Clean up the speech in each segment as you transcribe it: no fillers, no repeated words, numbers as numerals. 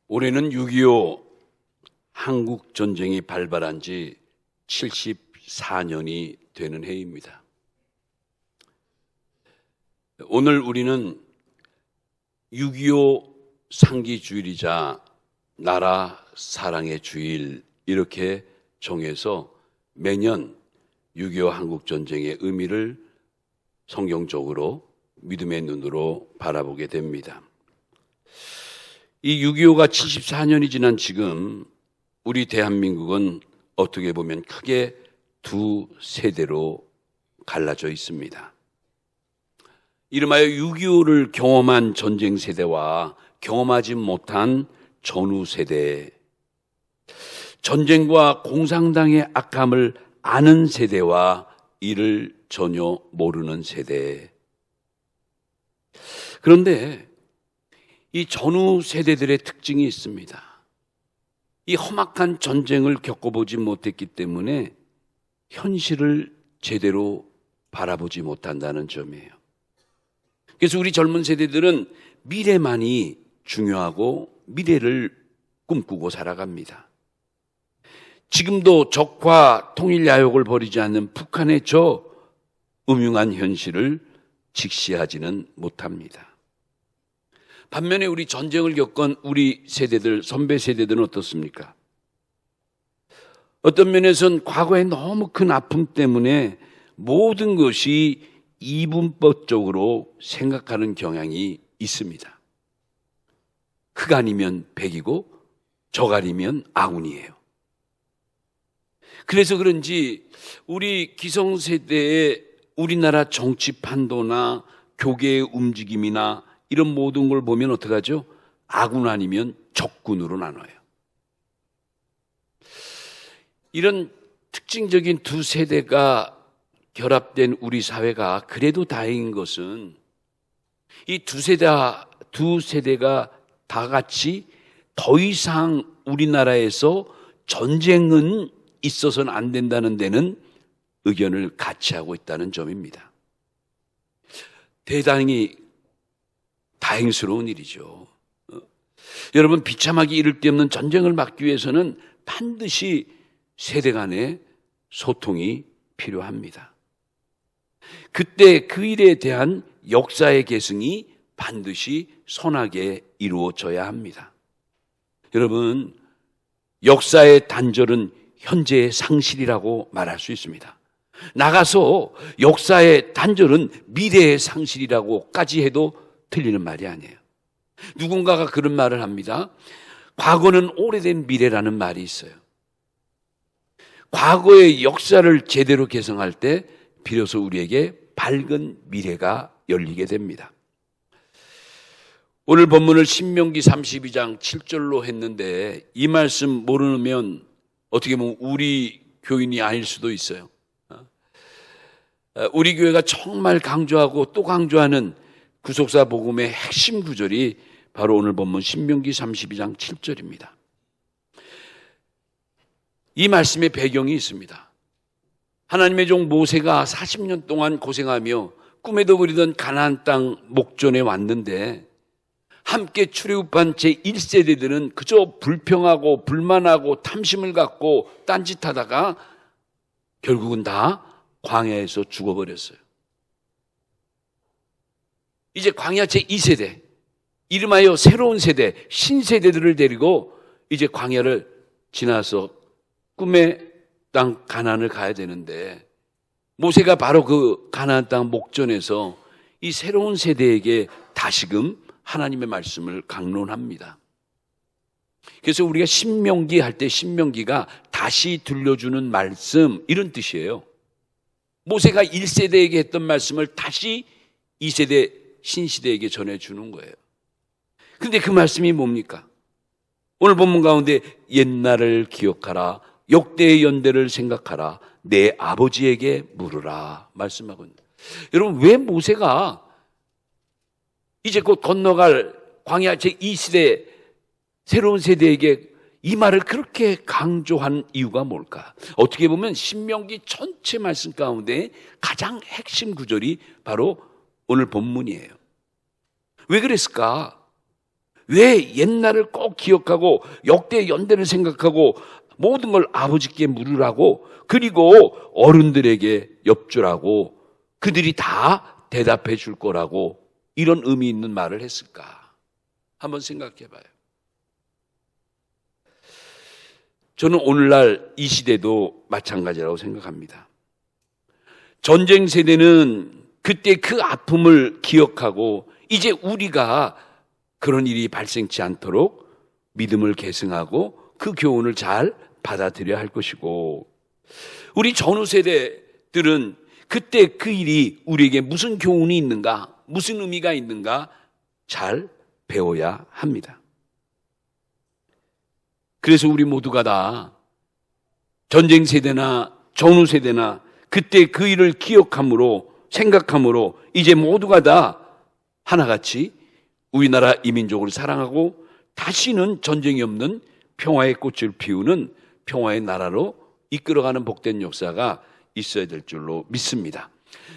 올해는 6.25 한국 전쟁이 발발한 지 74년이 되는 해입니다. 오늘 우리는 6.25 상기 주일이자 나라 사랑의 주일 이렇게 정해서 매년 6.25 한국 전쟁의 의미를 성경적으로 믿음의 눈으로 바라보게 됩니다. 이 6.25가 74년이 지난 지금 우리 대한민국은 어떻게 보면 크게 두 세대로 갈라져 있습니다. 이름하여 6.25를 경험한 전쟁 세대와 경험하지 못한 전후 세대, 전쟁과 공산당의 악함을 아는 세대와 이를 전혀 모르는 세대. 그런데 이 전후 세대들의 특징이 있습니다. 이 험악한 전쟁을 겪어보지 못했기 때문에 현실을 제대로 바라보지 못한다는 점이에요. 그래서 우리 젊은 세대들은 미래만이 중요하고 미래를 꿈꾸고 살아갑니다. 지금도 적과 통일 야욕을 벌이지 않는 북한의 저 음흉한 현실을 직시하지는 못합니다. 반면에 우리 전쟁을 겪은 우리 세대들, 선배 세대들은 어떻습니까? 어떤 면에서는 과거에 너무 큰 아픔 때문에 모든 것이 이분법적으로 생각하는 경향이 있습니다. 흑 아니면 백이고 적 아니면 아군이에요. 그래서 그런지 우리 기성세대의 우리나라 정치 판도나 교계의 움직임이나 이런 모든 걸 보면 어떡하죠? 아군 아니면 적군으로 나눠요. 이런 특징적인 두 세대가 결합된 우리 사회가 그래도 다행인 것은 이 두 세대가 다 같이 더 이상 우리나라에서 전쟁은 있어서는 안 된다는 데는 의견을 같이 하고 있다는 점입니다. 대단히 다행스러운 일이죠. 여러분, 비참하기 이를 데 없는 전쟁을 막기 위해서는 반드시 세대 간의 소통이 필요합니다. 그때 그 일에 대한 역사의 계승이 반드시 선하게 이루어져야 합니다. 여러분, 역사의 단절은 현재의 상실이라고 말할 수 있습니다. 나가서 역사의 단절은 미래의 상실이라고까지 해도 틀리는 말이 아니에요. 누군가가 그런 말을 합니다. 과거는 오래된 미래라는 말이 있어요. 과거의 역사를 제대로 개성할 때 비로소 우리에게 밝은 미래가 열리게 됩니다. 오늘 본문을 신명기 32장 7절로 했는데 이 말씀 모르면 어떻게 보면 우리 교인이 아닐 수도 있어요. 우리 교회가 정말 강조하고 또 강조하는 구속사 복음의 핵심 구절이 바로 오늘 본문 신명기 32장 7절입니다. 이 말씀의 배경이 있습니다. 하나님의 종 모세가 40년 동안 고생하며 꿈에도 그리던 가나안 땅 목전에 왔는데 함께 출애굽한 제1세대들은 그저 불평하고 불만하고 탐심을 갖고 딴짓하다가 결국은 다 광야에서 죽어버렸어요. 이제 광야 제2세대, 이름하여 새로운 세대, 신세대들을 데리고 이제 광야를 지나서 꿈의 땅 가나안을 가야 되는데 모세가 바로 그 가나안 땅 목전에서 이 새로운 세대에게 다시금 하나님의 말씀을 강론합니다. 그래서 우리가 신명기 할 때 신명기가 다시 들려주는 말씀 이런 뜻이에요. 모세가 1세대에게 했던 말씀을 다시 2세대 신시대에게 전해주는 거예요. 그런데 그 말씀이 뭡니까? 오늘 본문 가운데 옛날을 기억하라, 역대의 연대를 생각하라, 내 아버지에게 물으라 말씀하고 있습니다. 여러분, 왜 모세가 이제 곧 건너갈 광야 제2시대 새로운 세대에게 이 말을 그렇게 강조한 이유가 뭘까? 어떻게 보면 신명기 전체 말씀 가운데 가장 핵심 구절이 바로 오늘 본문이에요. 왜 그랬을까? 왜 옛날을 꼭 기억하고 역대 연대를 생각하고 모든 걸 아버지께 물으라고, 그리고 어른들에게 엽주라고, 그들이 다 대답해 줄 거라고 이런 의미 있는 말을 했을까? 한번 생각해 봐요. 저는 오늘날 이 시대도 마찬가지라고 생각합니다. 전쟁 세대는 그때 그 아픔을 기억하고 이제 우리가 그런 일이 발생치 않도록 믿음을 계승하고 그 교훈을 잘 받아들여야 할 것이고, 우리 전후 세대들은 그때 그 일이 우리에게 무슨 교훈이 있는가, 무슨 의미가 있는가 잘 배워야 합니다. 그래서 우리 모두가 다 전쟁 세대나 전후 세대나 그때 그 일을 기억함으로, 생각함으로 이제 모두가 다 하나같이 우리나라 이민족을 사랑하고 다시는 전쟁이 없는 평화의 꽃을 피우는 평화의 나라로 이끌어가는 복된 역사가 있어야 될 줄로 믿습니다.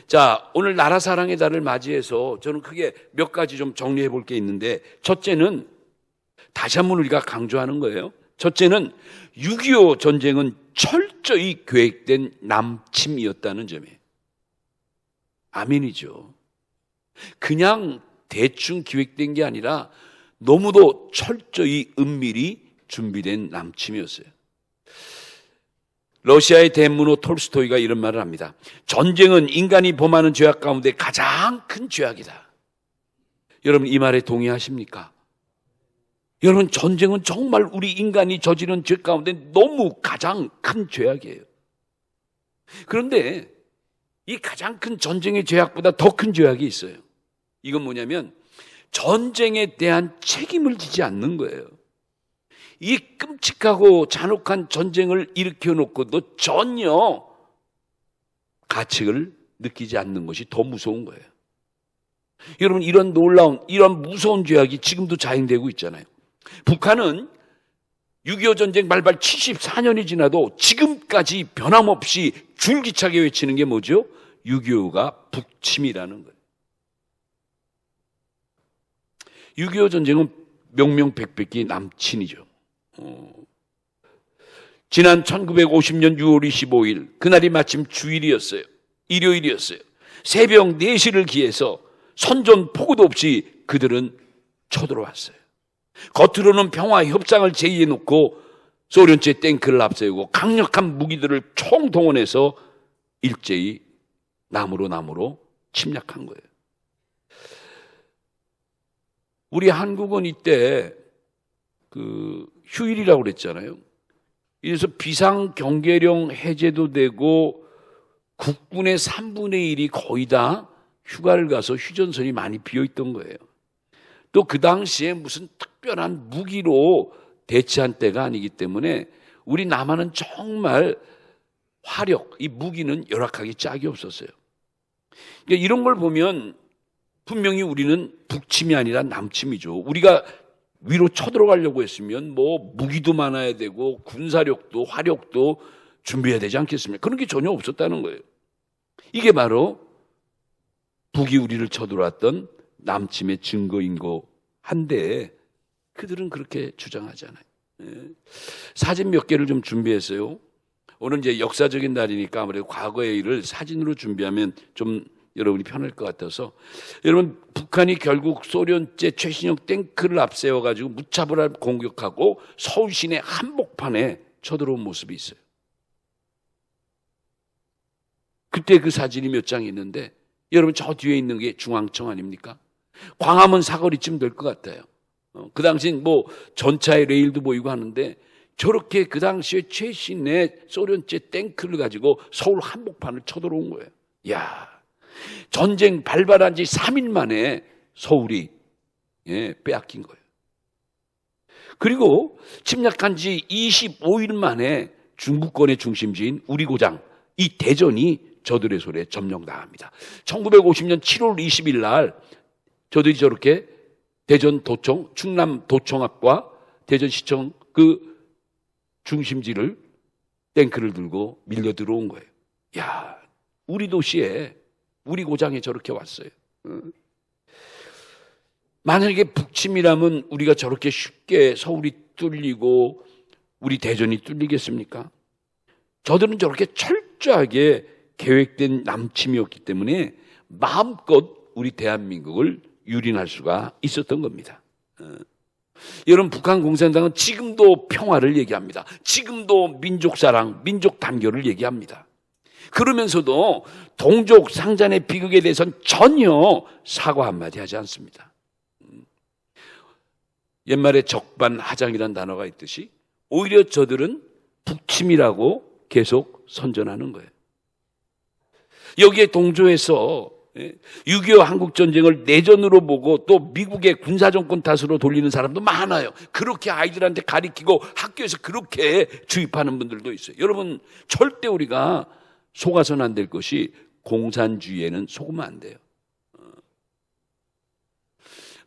자, 오늘 나라 사랑의 달을 맞이해서 저는 크게 몇 가지 좀 정리해 볼 게 있는데, 첫째는 다시 한번 우리가 강조하는 거예요. 첫째는 6.25 전쟁은 철저히 계획된 남침이었다는 점이에요. 아멘이죠. 그냥 대충 기획된 게 아니라 너무도 철저히 은밀히 준비된 남침이었어요. 러시아의 대문호 톨스토이가 이런 말을 합니다. 전쟁은 인간이 범하는 죄악 가운데 가장 큰 죄악이다. 여러분, 이 말에 동의하십니까? 여러분, 전쟁은 정말 우리 인간이 저지른 죄 가운데 너무 가장 큰 죄악이에요. 그런데 이 가장 큰 전쟁의 죄악보다 더 큰 죄악이 있어요. 이건 뭐냐면 전쟁에 대한 책임을 지지 않는 거예요. 이 끔찍하고 잔혹한 전쟁을 일으켜 놓고도 전혀 가책을 느끼지 않는 것이 더 무서운 거예요. 여러분, 이런 놀라운, 이런 무서운 죄악이 지금도 자행되고 있잖아요. 북한은 6.25 전쟁 발발 74년이 지나도 지금까지 변함없이 줄기차게 외치는 게 뭐죠? 6.25가 북침이라는 거예요. 6.25 전쟁은 명명백백히 남침이죠. 지난 1950년 6월 25일, 그날이 마침 주일이었어요. 일요일이었어요. 새벽 4시를 기해서 선전포고도 없이 그들은 쳐들어왔어요. 겉으로는 평화 협상을 제의해 놓고 소련제 탱크를 앞세우고 강력한 무기들을 총동원해서 일제히 남으로 침략한 거예요. 우리 한국은 이때 휴일이라고 그랬잖아요. 이래서 비상경계령 해제도 되고 국군의 3분의 1이 거의 다 휴가를 가서 휴전선이 많이 비어있던 거예요. 또 그 당시에 무슨 특별한 무기로 대치한 때가 아니기 때문에 우리 남한은 정말 화력, 이 무기는 열악하기 짝이 없었어요. 그러니까 이런 걸 보면 분명히 우리는 북침이 아니라 남침이죠. 우리가 위로 쳐들어가려고 했으면 뭐 무기도 많아야 되고 군사력도 화력도 준비해야 되지 않겠습니까? 그런 게 전혀 없었다는 거예요. 이게 바로 북이 우리를 쳐들어왔던 남침의 증거인 거 한데 그들은 그렇게 주장하잖아요. 사진 몇 개를 좀 준비했어요. 오늘 이제 역사적인 날이니까 아무래도 과거의 일을 사진으로 준비하면 좀 여러분이 편할 것 같아서, 여러분, 북한이 결국 소련제 최신형 탱크를 앞세워가지고 무차별하게 공격하고 서울 시내 한복판에 쳐들어온 모습이 있어요. 그때 그 사진이 몇 장 있는데, 여러분, 저 뒤에 있는 게 중앙청 아닙니까? 광화문 사거리쯤 될 것 같아요. 그 당시엔 뭐 전차의 레일도 보이고 하는데 저렇게 그 당시에 최신의 소련제 탱크를 가지고 서울 한복판을 쳐들어온 거예요. 이야, 전쟁 발발한 지 3일 만에 서울이 빼앗긴 거예요. 그리고 침략한 지 25일 만에 중부권의 중심지인 우리 고장, 이 대전이 저들의 손에 점령당합니다. 1950년 7월 20일 날 저들이 저렇게 대전 도청, 충남 도청 앞과 대전시청 그 중심지를 탱크를 들고 밀려 들어온 거예요. 야, 우리 도시에, 우리 고장에 저렇게 왔어요. 만약에 북침이라면 우리가 저렇게 쉽게 서울이 뚫리고 우리 대전이 뚫리겠습니까? 저들은 저렇게 철저하게 계획된 남침이었기 때문에 마음껏 우리 대한민국을 유린할 수가 있었던 겁니다. 여러분, 북한 공산당은 지금도 평화를 얘기합니다. 지금도 민족사랑, 민족 단결을 얘기합니다. 그러면서도 동족 상잔의 비극에 대해서는 전혀 사과 한마디 하지 않습니다. 옛말에 적반하장이라는 단어가 있듯이 오히려 저들은 북침이라고 계속 선전하는 거예요. 여기에 동조해서 6.25 한국전쟁을 내전으로 보고 또 미국의 군사정권 탓으로 돌리는 사람도 많아요. 그렇게 아이들한테 가리키고 학교에서 그렇게 주입하는 분들도 있어요. 여러분, 절대 우리가 속아서는 안 될 것이 공산주의에는 속으면 안 돼요.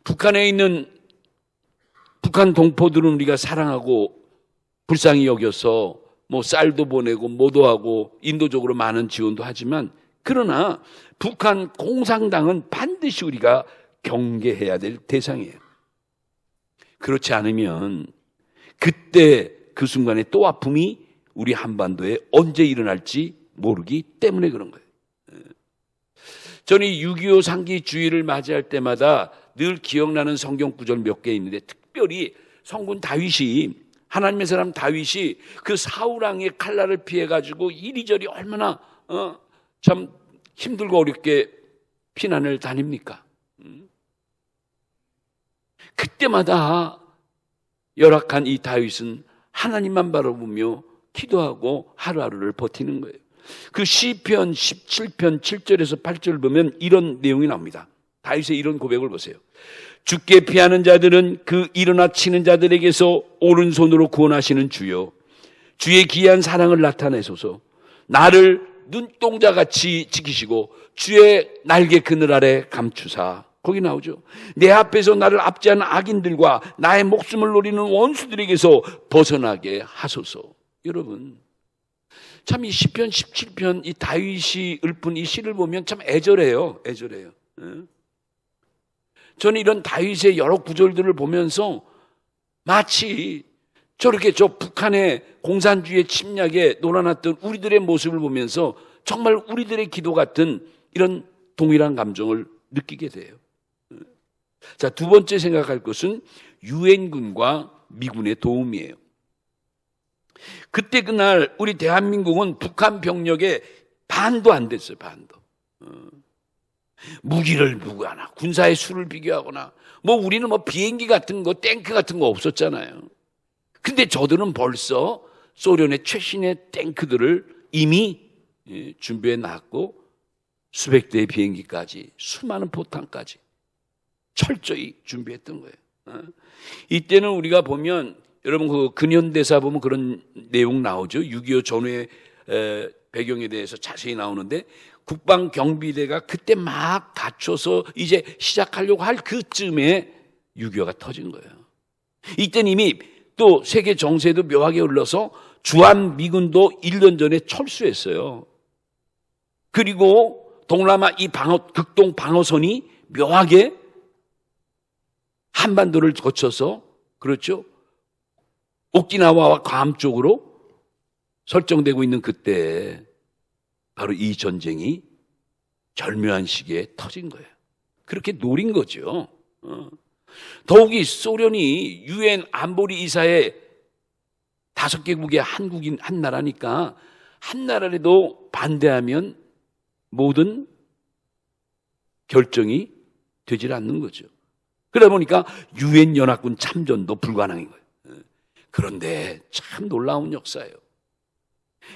북한에 있는 북한 동포들은 우리가 사랑하고 불쌍히 여겨서 뭐 쌀도 보내고 뭐도 하고 인도적으로 많은 지원도 하지만, 그러나 북한 공산당은 반드시 우리가 경계해야 될 대상이에요. 그렇지 않으면 그때 그 순간에 또 아픔이 우리 한반도에 언제 일어날지 모르기 때문에 그런 거예요. 저는 6.25 상기 주의를 맞이할 때마다 늘 기억나는 성경 구절 몇 개 있는데, 특별히 성군 다윗이, 하나님의 사람 다윗이 그 사울왕의 칼날을 피해가지고 이리저리 얼마나 참 힘들고 어렵게 피난을 다닙니까? 그때마다 열악한 이 다윗은 하나님만 바라보며 기도하고 하루하루를 버티는 거예요. 그 시편 17편 7절에서 8절 보면 이런 내용이 나옵니다. 다윗의 이런 고백을 보세요. 주께 피하는 자들은 그 일어나 치는 자들에게서 오른손으로 구원하시는 주여, 주의 기이한 사랑을 나타내소서. 나를 눈동자같이 지키시고 주의 날개 그늘 아래 감추사. 거기 나오죠. 내 앞에서 나를 압제하는 악인들과 나의 목숨을 노리는 원수들에게서 벗어나게 하소서. 여러분, 참 이 시편 17편 이 다윗이 읊은 이 시를 보면 참 애절해요. 애절해요. 저는 이런 다윗의 여러 구절들을 보면서 마치 저렇게 저 북한의 공산주의 침략에 놀아났던 우리들의 모습을 보면서 정말 우리들의 기도 같은 이런 동일한 감정을 느끼게 돼요. 자, 두 번째 생각할 것은 유엔군과 미군의 도움이에요. 그때 그날 우리 대한민국은 북한 병력의 반도 안 됐어요. 반도. 무기를 무기하나 군사의 수를 비교하거나 뭐 우리는 뭐 비행기 같은 거 탱크 같은 거 없었잖아요. 근데 저들은 벌써 소련의 최신의 탱크들을 이미 준비해 놨고 수백 대의 비행기까지 수많은 포탄까지 철저히 준비했던 거예요. 이때는 우리가 보면 여러분 그 근현대사 보면 그런 내용 나오죠. 6.25 전후의 배경에 대해서 자세히 나오는데 국방경비대가 그때 막 갖춰서 이제 시작하려고 할 그쯤에 6.25가 터진 거예요. 이때는 이미 또 세계 정세도 묘하게 흘러서 주한미군도 1년 전에 철수했어요. 그리고 동남아 이 극동 방어선이 묘하게 한반도를 거쳐서 그렇죠. 오키나와와 괌 쪽으로 설정되고 있는 그때 바로 이 전쟁이 절묘한 시기에 터진 거예요. 그렇게 노린 거죠. 더욱이 소련이 유엔 안보리 이사회 5개국의 한국인 한 나라니까 한 나라라도 반대하면 모든 결정이 되질 않는 거죠. 그러다 보니까 유엔 연합군 참전도 불가능한 거예요. 그런데 참 놀라운 역사예요.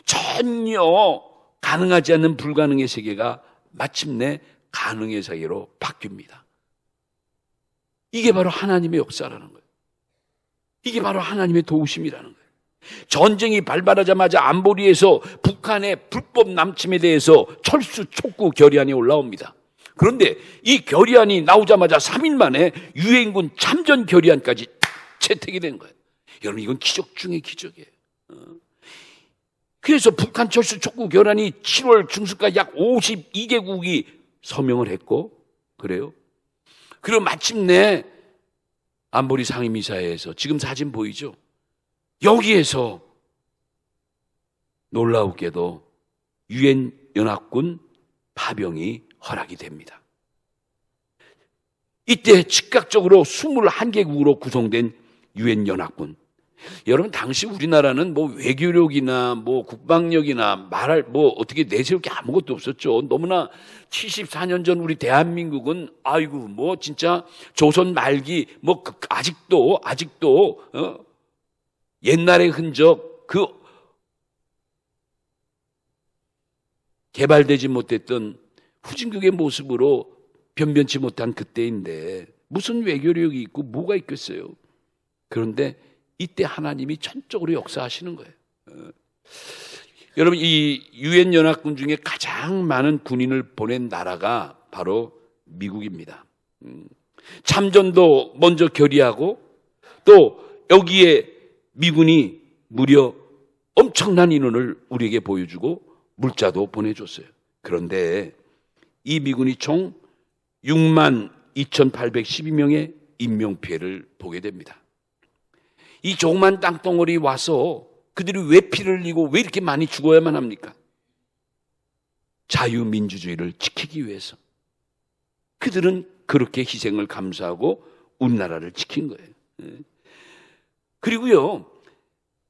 전혀 가능하지 않는 불가능의 세계가 마침내 가능의 세계로 바뀝니다. 이게 바로 하나님의 역사라는 거예요. 이게 바로 하나님의 도우심이라는 거예요. 전쟁이 발발하자마자 안보리에서 북한의 불법 남침에 대해서 철수 촉구 결의안이 올라옵니다. 그런데 이 결의안이 나오자마자 3일 만에 유엔군 참전 결의안까지 채택이 된 거예요. 여러분, 이건 기적 중의 기적이에요. 그래서 북한 철수 촉구 결의안이 7월 중순까지 약 52개국이 서명을 했고, 그래요. 그리고 마침내 안보리 상임이사회에서 지금 사진 보이죠? 여기에서 놀라우게도 유엔 연합군 파병이 허락이 됩니다. 이때 즉각적으로 21개국으로 구성된 유엔 연합군. 여러분, 당시 우리나라는 뭐 외교력이나 뭐 국방력이나 말할 뭐 어떻게 내세울 게 아무것도 없었죠. 너무나 74년 전 우리 대한민국은 아이고 뭐 진짜 조선 말기 뭐 아직도 옛날의 흔적 그 개발되지 못했던 후진국의 모습으로 변변치 못한 그때인데 무슨 외교력이 있고 뭐가 있겠어요. 그런데 이때 하나님이 전적으로 역사하시는 거예요. 여러분, 이 유엔 연합군 중에 가장 많은 군인을 보낸 나라가 바로 미국입니다. 참전도 먼저 결의하고 또 여기에 미군이 무려 엄청난 인원을 우리에게 보여주고 물자도 보내줬어요. 그런데 이 미군이 총 6만 2,812명의 인명피해를 보게 됩니다. 이 조그만 땅덩어리 와서 그들이 왜 피를 흘리고 왜 이렇게 많이 죽어야만 합니까? 자유민주주의를 지키기 위해서. 그들은 그렇게 희생을 감수하고 우리나라를 지킨 거예요. 그리고요,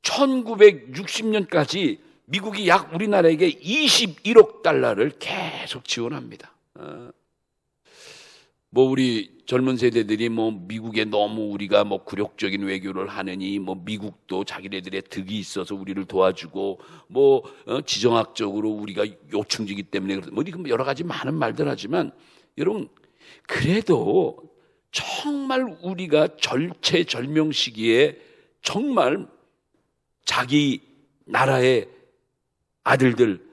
1960년까지 미국이 약 우리나라에게 21억 달러를 계속 지원합니다. 뭐 우리 젊은 세대들이 뭐 미국에 너무 우리가 뭐 굴욕적인 외교를 하느니 뭐 미국도 자기네들의 득이 있어서 우리를 도와주고 뭐 지정학적으로 우리가 요충지기 때문에 뭐 여러 가지 많은 말들 하지만 여러분, 그래도 정말 우리가 절체절명 시기에 정말 자기 나라의 아들들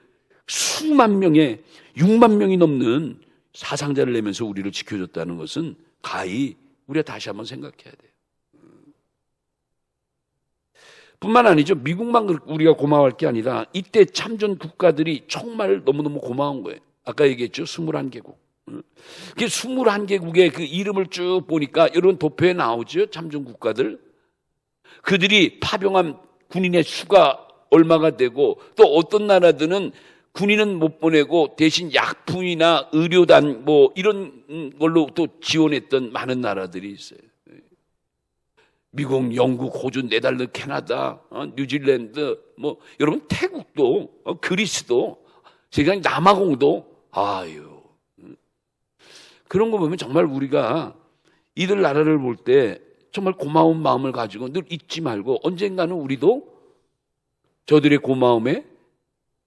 수만 명의 6만 명이 넘는 사상자를 내면서 우리를 지켜줬다는 것은 가히 우리가 다시 한번 생각해야 돼요. 뿐만 아니죠. 미국만 우리가 고마워할 게 아니라 이때 참전 국가들이 정말 너무너무 고마운 거예요. 아까 얘기했죠. 21개국. 그 21개국의 그 이름을 쭉 보니까 이런 도표에 나오죠. 참전 국가들. 그들이 파병한 군인의 수가 얼마가 되고 또 어떤 나라들은 군인은 못 보내고 대신 약품이나 의료단 뭐 이런 걸로 또 지원했던 많은 나라들이 있어요. 미국, 영국, 호주, 네덜란드, 캐나다, 뉴질랜드, 뭐 여러분 태국도, 그리스도, 세계 남아공도, 아유 그런 거 보면 정말 우리가 이들 나라를 볼 때 정말 고마운 마음을 가지고 늘 잊지 말고 언젠가는 우리도 저들의 고마움에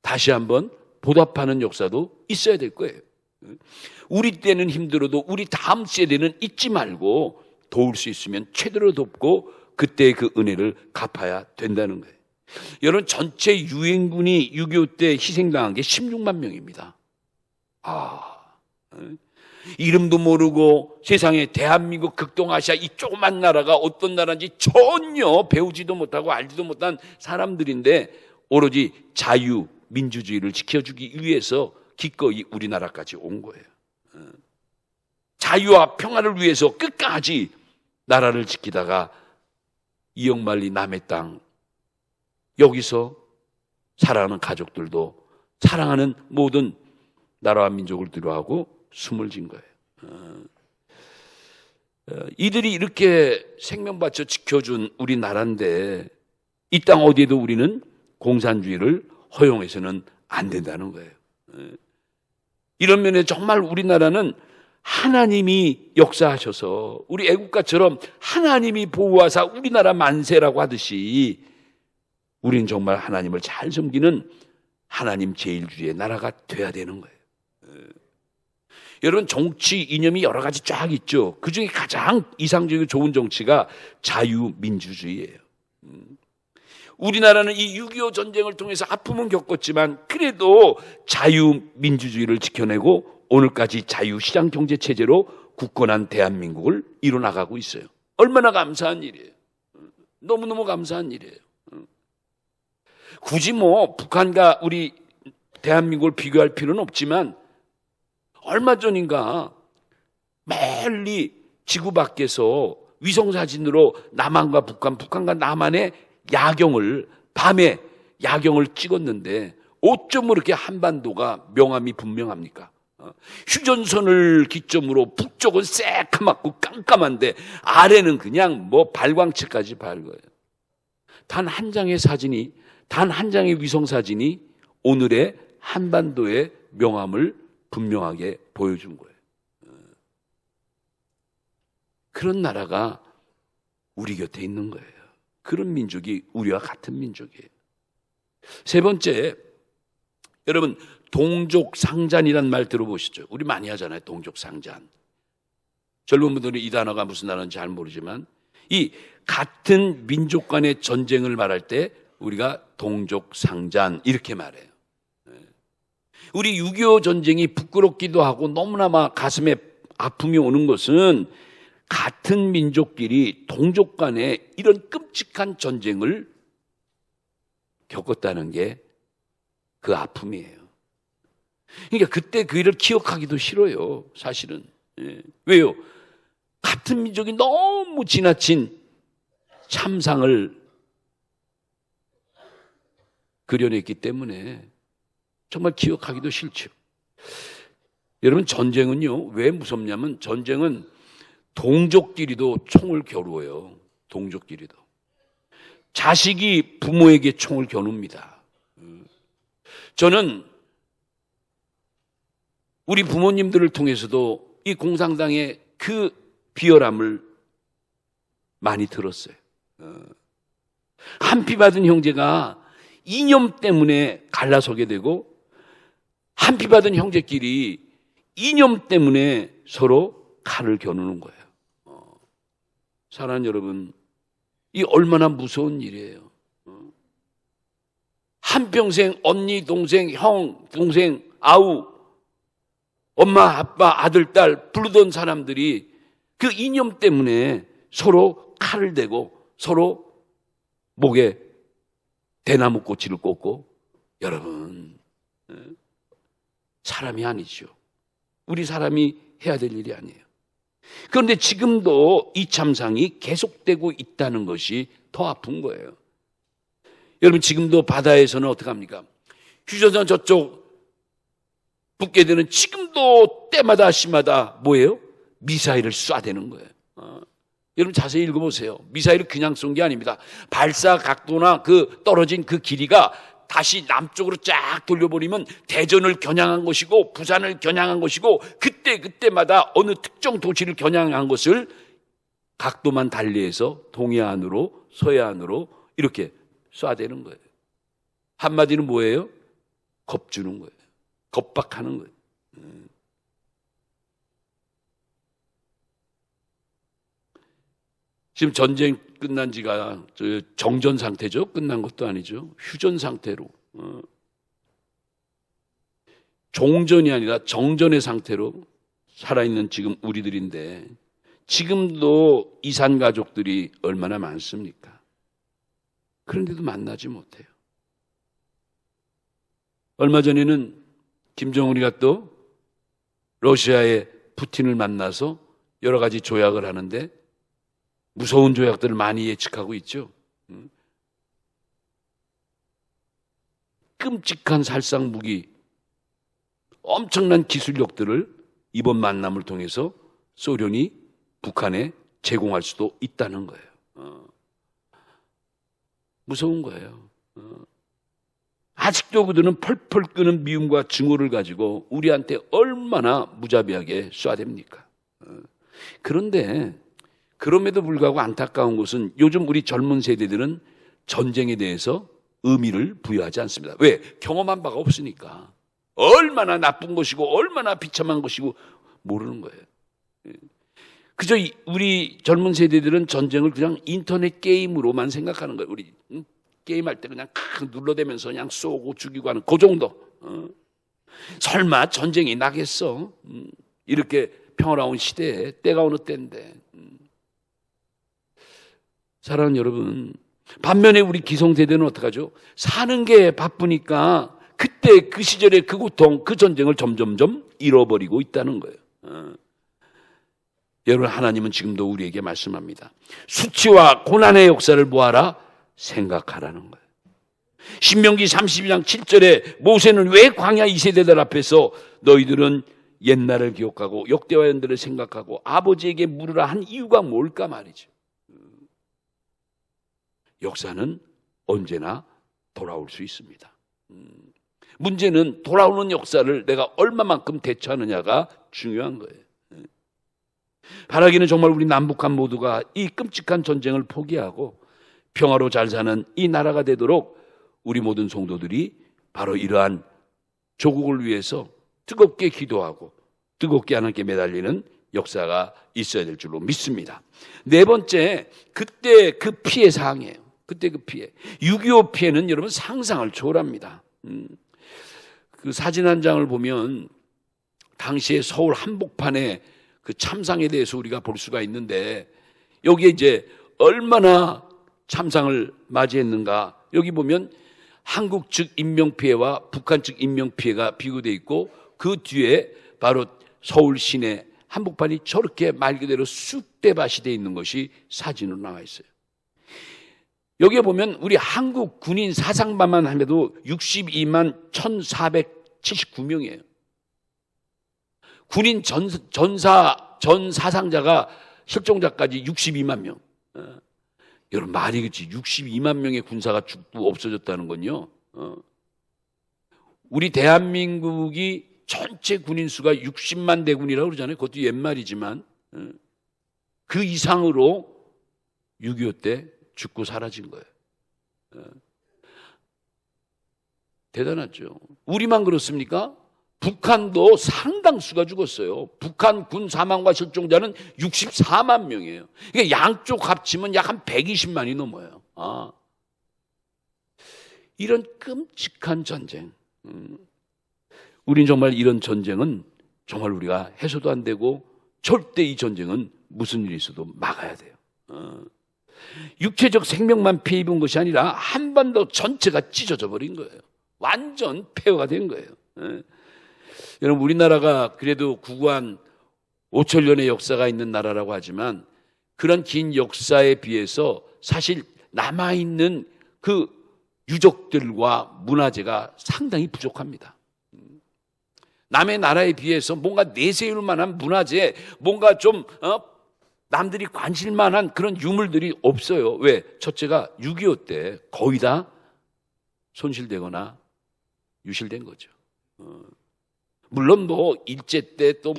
다시 한번 보답하는 역사도 있어야 될 거예요. 우리 때는 힘들어도 우리 다음 세대는 잊지 말고 도울 수 있으면 최대로 돕고 그때의 그 은혜를 갚아야 된다는 거예요. 여러분, 전체 유엔군이 6.25 때 희생당한 게 16만 명입니다. 이름도 모르고 세상에 대한민국 극동아시아 이 조그만 나라가 어떤 나라인지 전혀 배우지도 못하고 알지도 못한 사람들인데 오로지 자유, 민주주의를 지켜주기 위해서 기꺼이 우리나라까지 온 거예요. 자유와 평화를 위해서 끝까지 나라를 지키다가 이억만리 남의 땅 여기서 사랑하는 가족들도 사랑하는 모든 나라와 민족을 뒤로하고 숨을 진 거예요. 이들이 이렇게 생명 바쳐 지켜준 우리나라인데 이 땅 어디에도 우리는 공산주의를 허용해서는 안 된다는 거예요. 이런 면에 정말 우리나라는 하나님이 역사하셔서 우리 애국가처럼 하나님이 보호하사 우리나라 만세라고 하듯이 우리는 정말 하나님을 잘 섬기는 하나님 제일주의의 나라가 돼야 되는 거예요. 여러분, 정치 이념이 여러 가지 쫙 있죠. 그중에 가장 이상적이고 좋은 정치가 자유민주주의예요. 우리나라는 이 6.25 전쟁을 통해서 아픔은 겪었지만 그래도 자유민주주의를 지켜내고 오늘까지 자유시장 경제체제로 굳건한 대한민국을 이뤄나가고 있어요. 얼마나 감사한 일이에요. 너무너무 감사한 일이에요. 굳이 뭐 북한과 우리 대한민국을 비교할 필요는 없지만 얼마 전인가 멀리 지구 밖에서 위성사진으로 남한과 북한과 남한의 야경을, 밤에 야경을 찍었는데 어쩜 그렇게 한반도가 명암이 분명합니까? 휴전선을 기점으로 북쪽은 새카맣고 깜깜한데 아래는 그냥 뭐 발광체까지 밝아요. 단 한 장의 사진이, 단 한 장의 위성사진이 오늘의 한반도의 명암을 분명하게 보여준 거예요. 그런 나라가 우리 곁에 있는 거예요. 그런 민족이 우리와 같은 민족이에요. 세 번째, 여러분 동족상잔이란 말 들어보시죠? 우리 많이 하잖아요. 동족상잔. 젊은 분들은 이 단어가 무슨 단어인지 잘 모르지만 이 같은 민족 간의 전쟁을 말할 때 우리가 동족상잔 이렇게 말해요. 우리 6.25 전쟁이 부끄럽기도 하고 너무나 막 가슴에 아픔이 오는 것은 같은 민족끼리 동족 간에 이런 끔찍한 전쟁을 겪었다는 게 그 아픔이에요. 그러니까 그때 그 일을 기억하기도 싫어요, 사실은. 왜요? 같은 민족이 너무 지나친 참상을 그려냈기 때문에 정말 기억하기도 싫죠. 여러분, 전쟁은요, 왜 무섭냐면 전쟁은 동족끼리도 총을 겨루어요. 동족끼리도. 자식이 부모에게 총을 겨눕니다. 저는 우리 부모님들을 통해서도 이 공산당의 그 비열함을 많이 들었어요. 한 피 받은 형제가 이념 때문에 갈라서게 되고 한 피 받은 형제끼리 이념 때문에 서로 칼을 겨누는 거예요. 사랑하는 여러분, 이 얼마나 무서운 일이에요. 한평생 언니, 동생, 형, 동생, 아우, 엄마, 아빠, 아들, 딸 부르던 사람들이 그 이념 때문에 서로 칼을 대고 서로 목에 대나무 꼬치를 꽂고, 여러분, 사람이 아니죠. 우리 사람이 해야 될 일이 아니에요. 그런데 지금도 이 참상이 계속되고 있다는 것이 더 아픈 거예요. 여러분, 지금도 바다에서는 어떻게 합니까? 휴전선 저쪽 붙게 되는 지금도 때마다 시마다 뭐예요? 미사일을 쏴대는 거예요. 여러분 자세히 읽어보세요. 미사일을 그냥 쏜 게 아닙니다. 발사 각도나 그 떨어진 그 길이가 다시 남쪽으로 쫙 돌려버리면 대전을 겨냥한 것이고 부산을 겨냥한 것이고 그때마다 어느 특정 도시를 겨냥한 것을 각도만 달리해서 동해안으로 서해안으로 이렇게 쏴대는 거예요. 한마디는 뭐예요? 겁주는 거예요. 겁박하는 거예요. 지금 전쟁 끝난 지가 정전 상태죠. 끝난 것도 아니죠. 휴전 상태로. 종전이 아니라 정전의 상태로 살아있는 지금 우리들인데 지금도 이산 가족들이 얼마나 많습니까? 그런데도 만나지 못해요. 얼마 전에는 김정은이가 또 러시아의 푸틴을 만나서 여러 가지 조약을 하는데 무서운 조약들을 많이 예측하고 있죠. 끔찍한 살상 무기, 엄청난 기술력들을 이번 만남을 통해서 소련이 북한에 제공할 수도 있다는 거예요. 무서운 거예요. 아직도 그들은 펄펄 끄는 미움과 증오를 가지고 우리한테 얼마나 무자비하게 쏴댑니까? 그런데 그럼에도 불구하고 안타까운 것은 요즘 우리 젊은 세대들은 전쟁에 대해서 의미를 부여하지 않습니다. 왜? 경험한 바가 없으니까. 얼마나 나쁜 것이고 얼마나 비참한 것이고 모르는 거예요. 그저 우리 젊은 세대들은 전쟁을 그냥 인터넷 게임으로만 생각하는 거예요. 우리 게임할 때 그냥 눌러대면서 그냥 쏘고 죽이고 하는 그 정도. 설마 전쟁이 나겠어? 이렇게 평화로운 시대에 때가 어느 때인데. 사랑하는 여러분, 반면에 우리 기성세대는 어떡하죠? 사는 게 바쁘니까 그때 그 시절의 그 고통, 그 전쟁을 점점점 잃어버리고 있다는 거예요. 여러분, 하나님은 지금도 우리에게 말씀합니다. 수치와 고난의 역사를 뭐하라? 생각하라는 거예요. 신명기 32장 7절에 모세는 왜 광야 2세대들 앞에서 너희들은 옛날을 기억하고 역대와 연들을 생각하고 아버지에게 물으라 한 이유가 뭘까 말이죠. 역사는 언제나 돌아올 수 있습니다. 문제는 돌아오는 역사를 내가 얼마만큼 대처하느냐가 중요한 거예요. 바라기는 정말 우리 남북한 모두가 이 끔찍한 전쟁을 포기하고 평화로 잘 사는 이 나라가 되도록 우리 모든 성도들이 바로 이러한 조국을 위해서 뜨겁게 기도하고 뜨겁게 하나님께 매달리는 역사가 있어야 될 줄로 믿습니다. 네 번째, 그때 그 피해 사항이에요. 그때 그 피해. 6.25 피해는 여러분 상상을 초월합니다. 그 사진 한 장을 보면 당시에 서울 한복판의 그 참상에 대해서 우리가 볼 수가 있는데, 여기에 이제 얼마나 참상을 맞이했는가. 여기 보면 한국 측 인명피해와 북한 측 인명피해가 비교되어 있고, 그 뒤에 바로 서울 시내 한복판이 저렇게 말 그대로 쑥대밭이 되어 있는 것이 사진으로 나와 있어요. 여기에 보면 우리 한국 군인 사상반만 하면도 62만 1,479명이에요. 군인 전 사상자가 실종자까지 62만 명. 여러분, 말이 그렇지. 62만 명의 군사가 죽고 없어졌다는 건요. 우리 대한민국이 전체 군인 수가 60만 대군이라고 그러잖아요. 그것도 옛말이지만 그 이상으로 6.25 때 죽고 사라진 거예요. 대단하죠. 우리만 그렇습니까? 북한도 상당수가 죽었어요. 북한 군 사망과 실종자는 64만 명이에요. 그러니까 양쪽 합치면 약 한 120만이 넘어요. 이런 끔찍한 전쟁. 우린 정말 이런 전쟁은 정말 우리가 해소도 안 되고 절대 이 전쟁은 무슨 일이 있어도 막아야 돼요. 육체적 생명만 피해 입은 것이 아니라 한반도 전체가 찢어져 버린 거예요. 완전 폐허가 된 거예요. 여러분, 우리나라가 그래도 구구한 5천년의 역사가 있는 나라라고 하지만 그런 긴 역사에 비해서 사실 남아있는 그 유적들과 문화재가 상당히 부족합니다. 남의 나라에 비해서 뭔가 내세울 만한 문화재, 뭔가 좀 남들이 관심 만한 그런 유물들이 없어요. 왜? 첫째가 6.25 때 거의 다 손실되거나 유실된 거죠. 물론 뭐 일제 때 또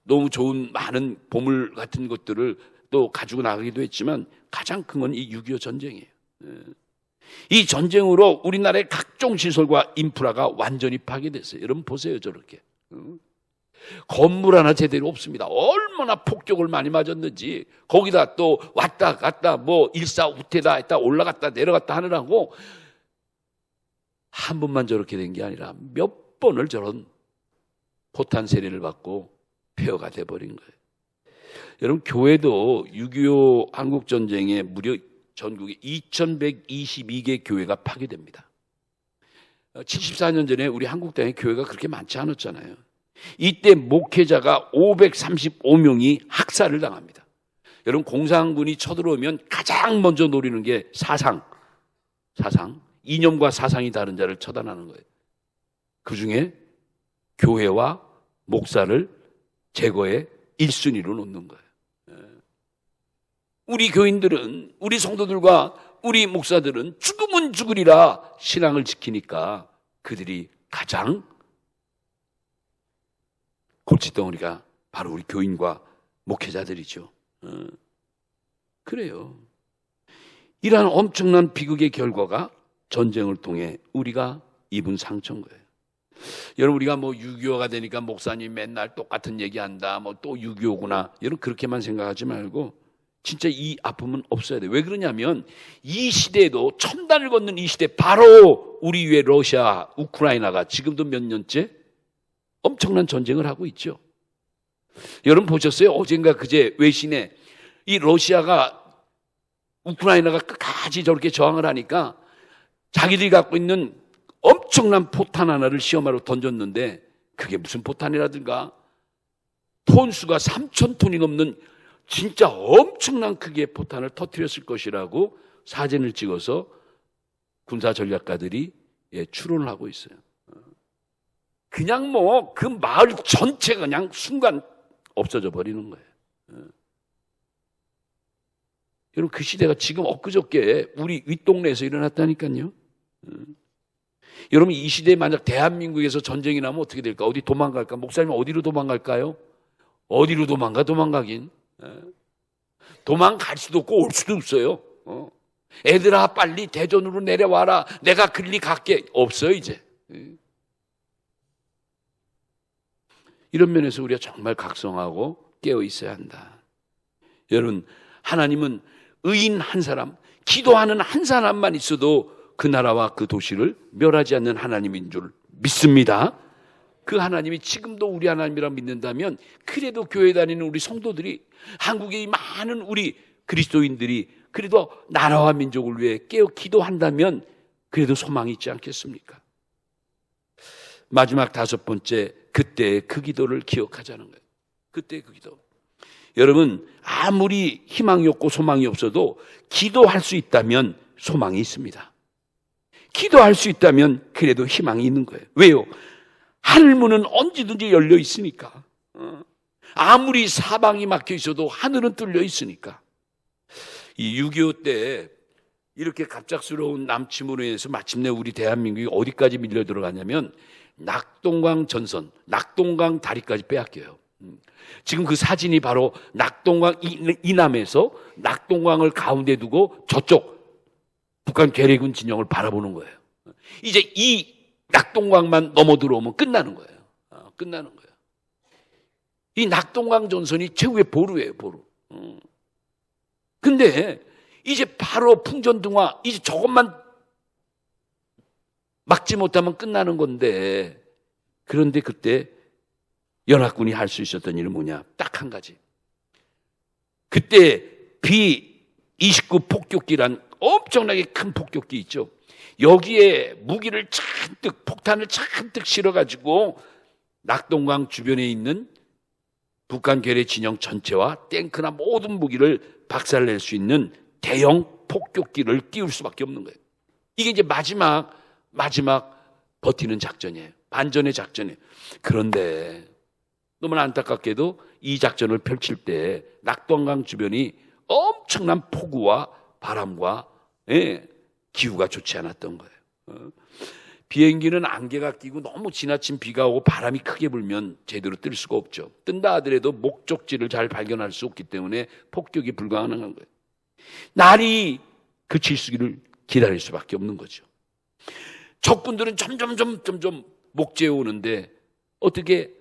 너무 좋은 많은 보물 같은 것들을 또 가지고 나가기도 했지만 가장 큰 건 이 6.25 전쟁이에요. 이 전쟁으로 우리나라의 각종 시설과 인프라가 완전히 파괴됐어요. 여러분 보세요, 저렇게. 건물 하나 제대로 없습니다. 얼마나 폭격을 많이 맞았는지. 거기다 또 왔다 갔다 뭐 일사후퇴다 했다 올라갔다 내려갔다 하느라고 한 번만 저렇게 된 게 아니라 몇 번을 저런 포탄 세례를 받고 폐허가 돼버린 거예요. 여러분, 교회도 6.25 한국전쟁에 무려 전국에 2122개 교회가 파괴됩니다. 74년 전에 우리 한국 땅에 교회가 그렇게 많지 않았잖아요. 이때 목회자가 535명이 학살을 당합니다. 여러분, 공산군이 쳐들어오면 가장 먼저 노리는 게 사상. 이념과 사상이 다른 자를 처단하는 거예요. 그중에 교회와 목사를 제거해 1순위로 놓는 거예요. 우리 교인들은, 우리 성도들과 우리 목사들은 죽으면 죽으리라 신앙을 지키니까 그들이 가장 골칫덩어리가 바로 우리 교인과 목회자들이죠. 그래요. 이러한 엄청난 비극의 결과가 전쟁을 통해 우리가 입은 상처인 거예요. 여러분, 우리가 뭐 6.25가 되니까 목사님 맨날 똑같은 얘기한다, 뭐 또 6.25구나, 여러분 그렇게만 생각하지 말고 진짜 이 아픔은 없어야 돼요. 왜 그러냐면 이 시대에도 첨단을 걷는 이 시대, 바로 우리 위에 러시아, 우크라이나가 지금도 몇 년째 엄청난 전쟁을 하고 있죠. 여러분 보셨어요? 어젠가 그제 외신에 이 러시아가, 우크라이나가 끝까지 저렇게 저항을 하니까 자기들이 갖고 있는 엄청난 포탄 하나를 시험하러 던졌는데 그게 무슨 포탄이라든가 톤수가 3,000톤이 넘는 진짜 엄청난 크기의 포탄을 터뜨렸을 것이라고 사진을 찍어서 군사 전략가들이 추론을 하고 있어요. 그냥 뭐 그 마을 전체가 그냥 순간 없어져 버리는 거예요. 여러분, 그 시대가 지금 엊그저께 우리 윗동네에서 일어났다니까요. 여러분, 이 시대에 만약 대한민국에서 전쟁이 나면 어떻게 될까? 어디 도망갈까? 목사님 어디로 도망갈까요? 어디로 도망가긴. 도망갈 수도 없고 올 수도 없어요. 애들아 빨리 대전으로 내려와라. 내가 글리 갈게. 없어요 이제. 이런 면에서 우리가 정말 각성하고 깨어 있어야 한다. 여러분, 하나님은 의인 한 사람, 기도하는 한 사람만 있어도 그 나라와 그 도시를 멸하지 않는 하나님인 줄 믿습니다. 그 하나님이 지금도 우리 하나님이라 믿는다면, 그래도 교회 다니는 우리 성도들이, 한국의 많은 우리 그리스도인들이 그래도 나라와 민족을 위해 깨어 기도한다면 그래도 소망이 있지 않겠습니까? 마지막 5번째, 그때의 그 기도를 기억하자는 거예요. 그때의 그 기도. 여러분, 아무리 희망이 없고 소망이 없어도 기도할 수 있다면 소망이 있습니다. 기도할 수 있다면 그래도 희망이 있는 거예요. 왜요? 하늘문은 언제든지 열려 있으니까. 아무리 사방이 막혀 있어도 하늘은 뚫려 있으니까. 이 6.25 때 이렇게 갑작스러운 남침으로 인해서 마침내 우리 대한민국이 어디까지 밀려 들어가냐면 낙동강 전선, 낙동강 다리까지 빼앗겨요. 지금 그 사진이 바로 낙동강 이남에서 낙동강을 가운데 두고 저쪽 북한 괴뢰군 진영을 바라보는 거예요. 이제 이 낙동강만 넘어 들어오면 끝나는 거예요. 끝나는 거예요. 이 낙동강 전선이 최후의 보루예요, 보루. 근데 이제 바로 풍전등화, 이제 저것만 막지 못하면 끝나는 건데, 그런데 그때 연합군이 할 수 있었던 일은 뭐냐? 딱 한 가지. 그때 B-29 폭격기란 엄청나게 큰 폭격기 있죠. 여기에 무기를 잔뜩, 폭탄을 잔뜩 실어가지고 낙동강 주변에 있는 북한 괴뢰 진영 전체와 탱크나 모든 무기를 박살낼 수 있는 대형 폭격기를 띄울 수밖에 없는 거예요. 이게 이제 마지막 버티는 작전이에요. 반전의 작전이에요. 그런데 너무나 안타깝게도 이 작전을 펼칠 때 낙동강 주변이 엄청난 폭우와 바람과 기후가 좋지 않았던 거예요. 비행기는 안개가 끼고 너무 지나친 비가 오고 바람이 크게 불면 제대로 뜰 수가 없죠. 뜬다 하더라도 목적지를 잘 발견할 수 없기 때문에 폭격이 불가능한 거예요. 날이 그칠수기를 기다릴 수밖에 없는 거죠. 적군들은 점점 목재에 오는데 어떻게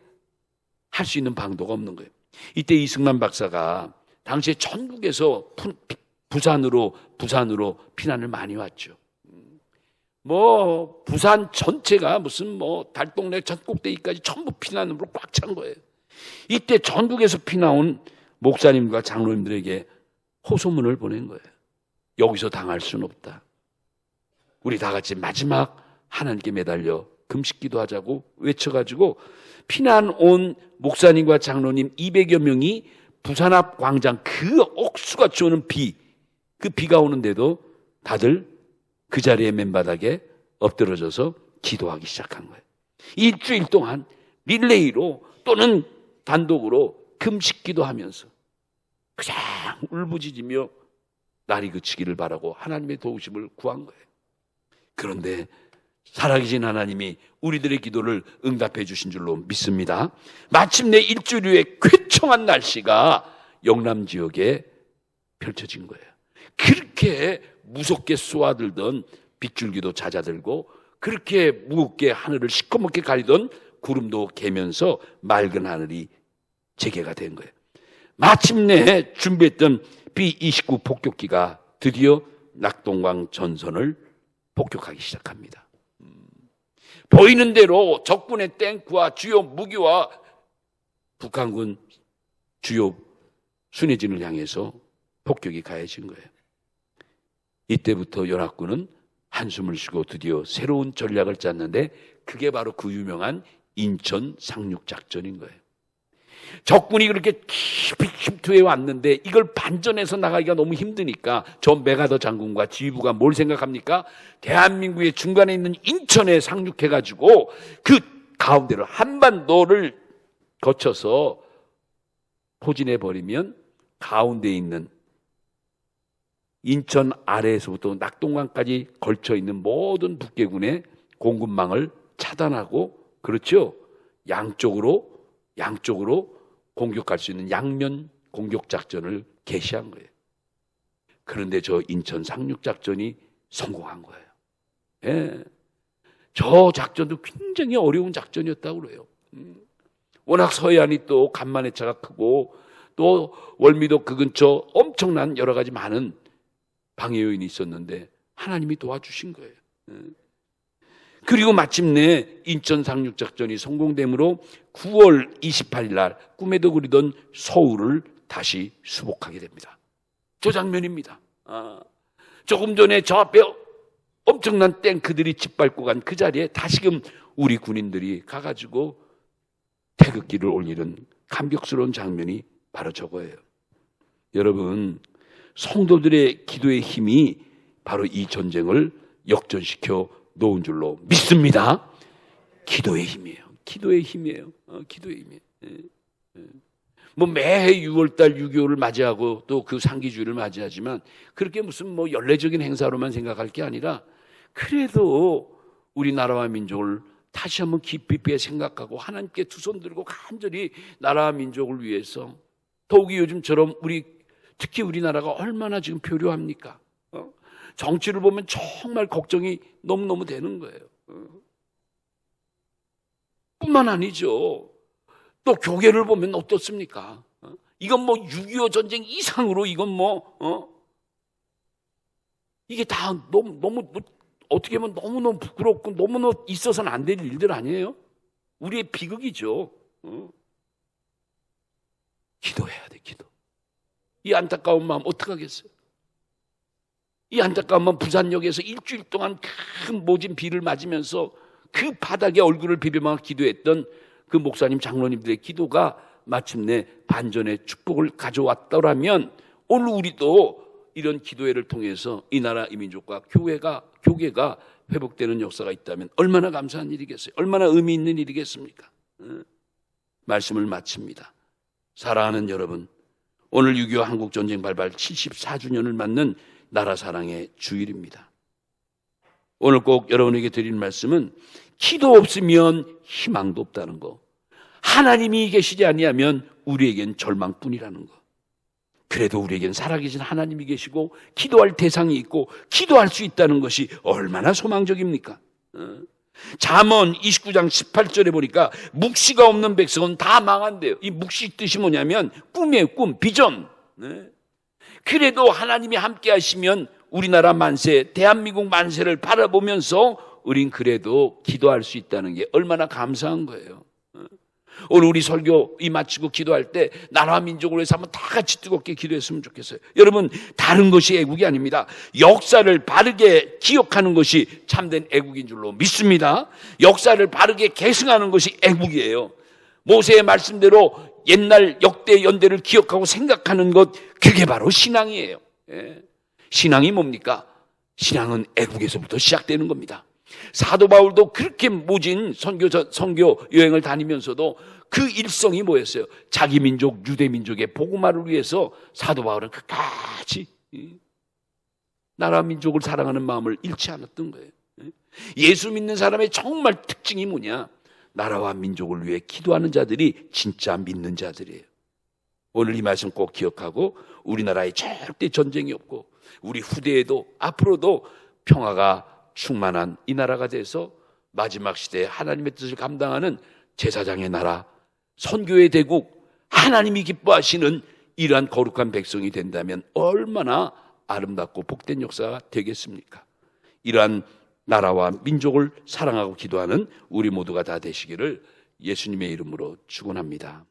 할 수 있는 방도가 없는 거예요. 이때 이승만 박사가 당시에 전국에서 부산으로 피난을 많이 왔죠. 뭐 부산 전체가 무슨 뭐 달동네 전 꼭대기까지 전부 피난으로 꽉 찬 거예요. 이때 전국에서 피나온 목사님과 장로님들에게 호소문을 보낸 거예요. 여기서 당할 수는 없다. 우리 다 같이 마지막 하나님께 매달려 금식기도 하자고 외쳐가지고 피난 온 목사님과 장로님 200여 명이 부산 앞 광장, 그 억수가 쏘는 그 비가 오는데도 다들 그 자리에 맨바닥에 엎드러져서 기도하기 시작한 거예요. 일주일 동안 릴레이로 또는 단독으로 금식기도 하면서 그냥 울부짖으며 날이 그치기를 바라고 하나님의 도우심을 구한 거예요. 그런데 살아계신 하나님이 우리들의 기도를 응답해 주신 줄로 믿습니다. 마침내 일주일 후에 쾌청한 날씨가 영남 지역에 펼쳐진 거예요. 그렇게 무섭게 쏘아들던 빗줄기도 잦아들고 그렇게 무겁게 하늘을 시커멓게 가리던 구름도 개면서 맑은 하늘이 재개가 된 거예요. 마침내 준비했던 B-29 폭격기가 드디어 낙동강 전선을 폭격하기 시작합니다. 보이는 대로 적군의 탱크와 주요 무기와 북한군 주요 순회진을 향해서 폭격이 가해진 거예요. 이때부터 연합군은 한숨을 쉬고 드디어 새로운 전략을 짰는데 그게 바로 그 유명한 인천 상륙작전인 거예요. 적군이 그렇게 깊이 침투해 왔는데 이걸 반전해서 나가기가 너무 힘드니까 저 메가더 장군과 지휘부가 뭘 생각합니까? 대한민국의 중간에 있는 인천에 상륙해가지고 그 가운데로 한반도를 거쳐서 포진해버리면 가운데에 있는 인천 아래에서부터 낙동강까지 걸쳐 있는 모든 북계군의 공급망을 차단하고, 그렇죠? 양쪽으로 공격할 수 있는 양면 공격 작전을 개시한 거예요. 그런데 저 인천 상륙 작전이 성공한 거예요. 예. 저 작전도 굉장히 어려운 작전이었다고 그래요. 워낙 서해안이 또 간만의 차가 크고 또 월미도 그 근처 엄청난 여러 가지 많은 방해 요인이 있었는데 하나님이 도와주신 거예요. 그리고 마침내 인천 상륙작전이 성공되므로 9월 28일 날 꿈에도 그리던 서울을 다시 수복하게 됩니다. 저 장면입니다. 조금 전에 저 앞에 엄청난 탱크들이 짓밟고 간 그 자리에 다시금 우리 군인들이 가가지고 태극기를 올리는 감격스러운 장면이 바로 저거예요. 여러분, 성도들의 기도의 힘이 바로 이 전쟁을 역전시켜 놓은 줄로 믿습니다. 기도의 힘이에요. 기도의 힘이에요. 기도의 힘이에요. 뭐 매해 6월달 6.25를 맞이하고 또 그 상기주의를 맞이하지만 그렇게 무슨 뭐 연례적인 행사로만 생각할 게 아니라 그래도 우리나라와 민족을 다시 한번 깊이 있게 생각하고 하나님께 두 손 들고 간절히 나라와 민족을 위해서, 더욱이 요즘처럼 특히 우리나라가 얼마나 지금 표류합니까? 정치를 보면 정말 걱정이 너무너무 되는 거예요. 뿐만 아니죠. 또 교계를 보면 어떻습니까? 이건 뭐 6.25 전쟁 이상으로 이건 이게 다 너무 어떻게 보면 너무너무 부끄럽고 너무너무 있어서는 안 될 일들 아니에요? 우리의 비극이죠. 기도해야 돼, 기도. 이 안타까운 마음 어떡하겠어요? 이 안타까운 마음, 부산역에서 일주일 동안 큰 모진 비를 맞으면서 그 바닥에 얼굴을 비벼만 기도했던 그 목사님, 장로님들의 기도가 마침내 반전의 축복을 가져왔더라면 오늘 우리도 이런 기도회를 통해서 이 나라 이 민족과 교계가 회복되는 역사가 있다면 얼마나 감사한 일이겠어요? 얼마나 의미 있는 일이겠습니까? 말씀을 마칩니다. 사랑하는 여러분, 오늘 6.25 한국전쟁 발발 74주년을 맞는 나라 사랑의 주일입니다. 오늘 꼭 여러분에게 드리는 말씀은 기도 없으면 희망도 없다는 거, 하나님이 계시지 아니하면 우리에겐 절망뿐이라는 거. 그래도 우리에겐 살아계신 하나님이 계시고 기도할 대상이 있고 기도할 수 있다는 것이 얼마나 소망적입니까? 잠언 29장 18절에 보니까 묵시가 없는 백성은 다 망한대요. 이 묵시 뜻이 뭐냐면 꿈이에요. 꿈, 비전. 그래도 하나님이 함께 하시면 우리나라 만세, 대한민국 만세를 바라보면서 우린 그래도 기도할 수 있다는 게 얼마나 감사한 거예요. 오늘 우리 설교 마치고 기도할 때 나라와 민족을 위해서 한번 다 같이 뜨겁게 기도했으면 좋겠어요. 여러분, 다른 것이 애국이 아닙니다. 역사를 바르게 기억하는 것이 참된 애국인 줄로 믿습니다. 역사를 바르게 계승하는 것이 애국이에요. 모세의 말씀대로 옛날 역대 연대를 기억하고 생각하는 것, 그게 바로 신앙이에요. 신앙이 뭡니까? 신앙은 애국에서부터 시작되는 겁니다. 사도 바울도 그렇게 모진 선교 여행을 다니면서도 그 일성이 뭐였어요? 자기 민족, 유대 민족의 복음화를 위해서 사도 바울은 끝까지 나라 민족을 사랑하는 마음을 잃지 않았던 거예요. 예수 믿는 사람의 정말 특징이 뭐냐? 나라와 민족을 위해 기도하는 자들이 진짜 믿는 자들이에요. 오늘 이 말씀 꼭 기억하고 우리나라에 절대 전쟁이 없고 우리 후대에도 앞으로도 평화가 충만한 이 나라가 돼서 마지막 시대에 하나님의 뜻을 감당하는 제사장의 나라, 선교의 대국, 하나님이 기뻐하시는 이러한 거룩한 백성이 된다면 얼마나 아름답고 복된 역사가 되겠습니까? 이러한 나라와 민족을 사랑하고 기도하는 우리 모두가 다 되시기를 예수님의 이름으로 축원합니다.